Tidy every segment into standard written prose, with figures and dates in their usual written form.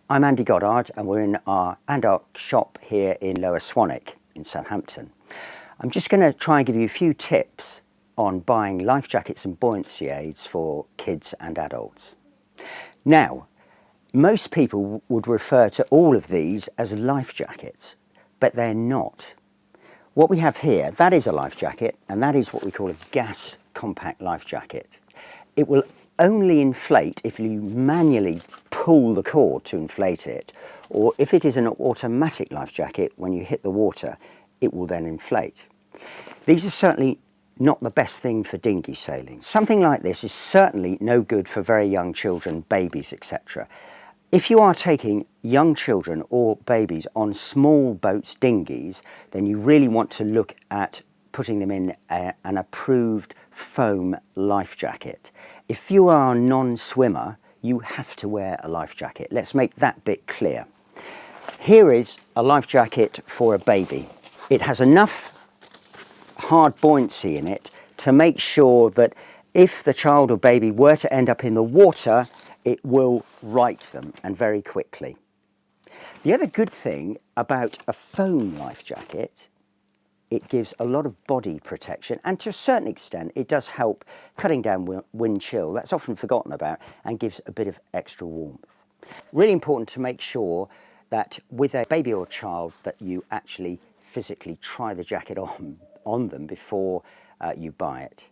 I'm Andy Goddard and we're in our Andark shop here in Lower Swanwick in Southampton. I'm just going to try and give you a few tips on buying life jackets and buoyancy aids for kids and adults. Now, most people would refer to all of these as life jackets, but they're not. What we have here, that is a life jacket, and that is what we call a gas compact life jacket. It will only inflate if you manually pull the cord to inflate it, or if it is an automatic life jacket, when you hit the water, it will then inflate. These are certainly not the best thing for dinghy sailing. Something like this is certainly no good for very young children, babies, etc. If you are taking young children or babies on small boats, dinghies, then you really want to look at putting them in an approved foam life jacket. If you are a non-swimmer, you have to wear a life jacket. Let's make that bit clear. Here is a life jacket for a baby. It has enough hard buoyancy in it to make sure that if the child or baby were to end up in the water, it will right them, and very quickly. The other good thing about a foam life jacket, it gives a lot of body protection, and to a certain extent it does help cutting down wind chill. That's often forgotten about, and gives a bit of extra warmth. Really important to make sure that with a baby or child that you actually physically try the jacket on them before you buy it.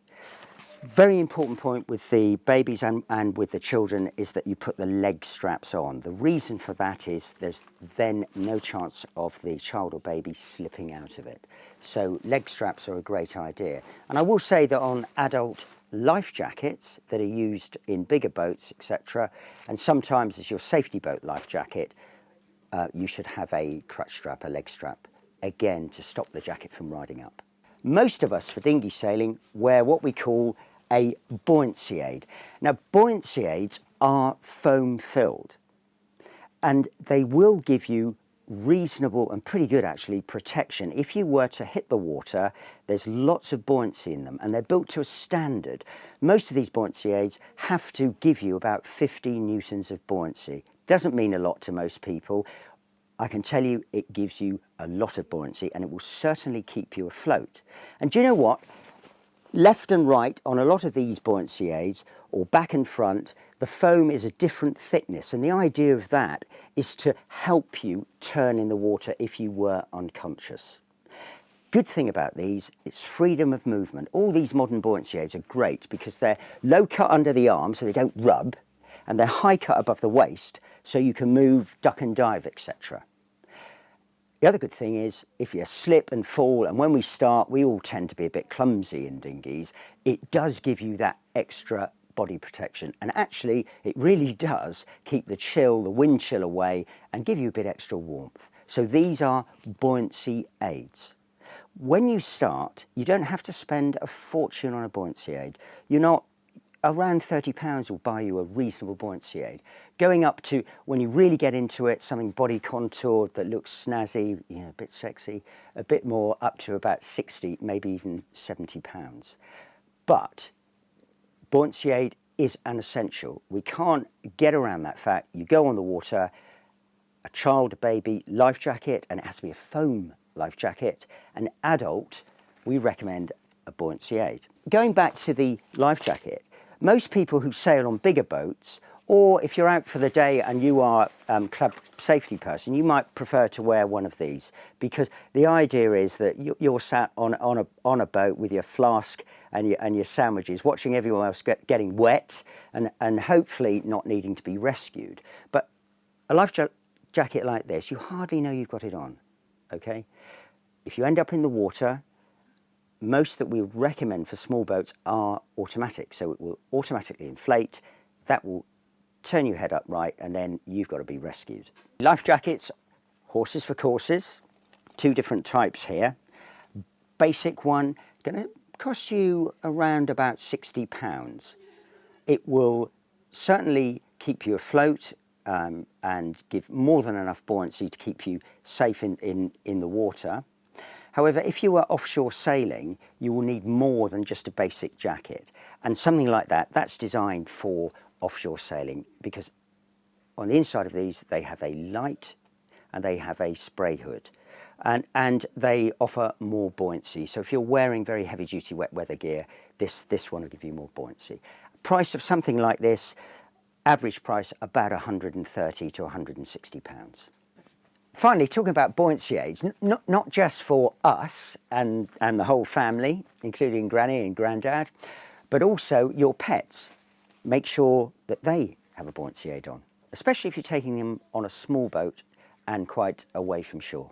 Very important point with the babies and with the children is that you put the leg straps on. The reason for that is there's then no chance of the child or baby slipping out of it. So leg straps are a great idea. And I will say that on adult life jackets that are used in bigger boats, etc., and sometimes as your safety boat life jacket, you should have a crutch strap, a leg strap, again to stop the jacket from riding up. Most of us for dinghy sailing wear what we call a buoyancy aid. Now, buoyancy aids are foam filled, and they will give you reasonable and pretty good actually protection. If you were to hit the water, there's lots of buoyancy in them, and they're built to a standard. Most of these buoyancy aids have to give you about 50 newtons of buoyancy. Doesn't mean a lot to most people. I can tell you it gives you a lot of buoyancy, and it will certainly keep you afloat. And do you know what? Left and right on a lot of these buoyancy aids, or back and front, the foam is a different thickness, and the idea of that is to help you turn in the water if you were unconscious. Good thing about these, it's freedom of movement. All these modern buoyancy aids are great because they're low cut under the arm so they don't rub, and they're high cut above the waist so you can move, duck and dive, etc. The other good thing is if you slip and fall, and when we start we all tend to be a bit clumsy in dinghies, it does give you that extra body protection, and actually it really does keep the chill, the wind chill away, and give you a bit extra warmth. So these are buoyancy aids. When you start, you don't have to spend a fortune on a buoyancy aid. Around £30 will buy you a reasonable buoyancy aid. Going up to, when you really get into it, something body contoured that looks snazzy, a bit sexy, a bit more, up to about 60, maybe even £70. But buoyancy aid is an essential. We can't get around that fact. You go on the water, a child, a baby, life jacket, and it has to be a foam life jacket. An adult, we recommend a buoyancy aid. Going back to the life jacket, most people who sail on bigger boats, or if you're out for the day and you are a club safety person, you might prefer to wear one of these, because the idea is that you're sat on a boat with your flask and your sandwiches, watching everyone else getting wet and hopefully not needing to be rescued. But a life jacket like this, you hardly know you've got it on, okay? If you end up in the water, most that we would recommend for small boats are automatic, so it will automatically inflate. That will turn your head up right, and then you've got to be rescued. Life jackets, horses for courses, two different types here. Basic one, going to cost you around about £60. It will certainly keep you afloat and give more than enough buoyancy to keep you safe in the water. However, if you are offshore sailing, you will need more than just a basic jacket. And something like that, that's designed for offshore sailing, because on the inside of these, they have a light and they have a spray hood. And they offer more buoyancy. So if you're wearing very heavy duty wet weather gear, this one will give you more buoyancy. Price of something like this, average price about £130 to £160. Finally, talking about buoyancy aids, not just for us and the whole family, including Granny and Grandad, but also your pets. Make sure that they have a buoyancy aid on, especially if you're taking them on a small boat and quite away from shore.